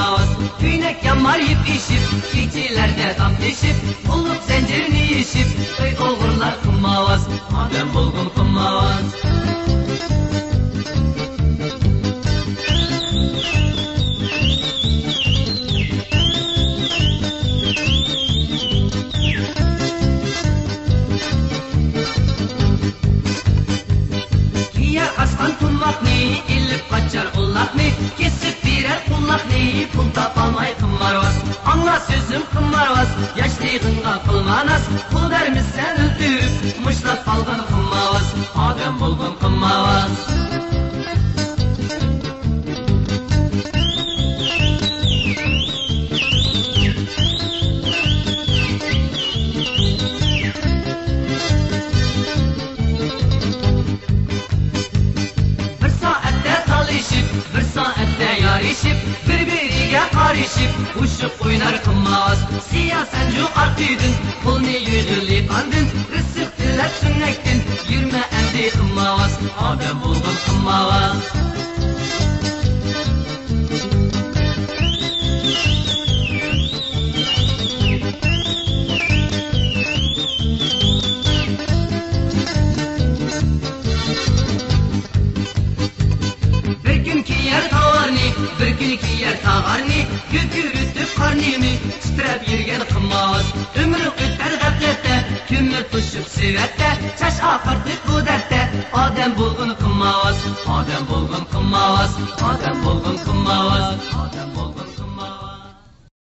kılmaz. Tüynek yamar yip işip, keçilerde tam teşip, bulup zincirini işip, köy oğurlar kılmaz. Adem bulgun kılmaz. İllip kaçar ullak ne, kesip birer kullak ne, pul tapamay kımmarvaz. Anla sözüm kımmarvaz, yaşlığınga kılmanas, pul vermişsen öldürüp, muşlap algın kımmavaz. Adem bulgun kımmavaz. Bir saatte yarışıp, birbiriga qarışıp, uçup oynar kılmaz. Siyasen juqartıydın, pulni yüzülip andın, rızık dilep sünnektin, yürme endi kılmaz. Adem bulgun kılmaz. Bir gün kiyer tağarni, kükürütüp karnimi, titrep yürgen kılmaz. Ömrüm öter gaflette, kümür tuşup süvette, çaş akartık bu dertte, Adem bulgun kılmaz. Adem bulgun kılmaz. Adem bulgun kılmaz. Adem bulgun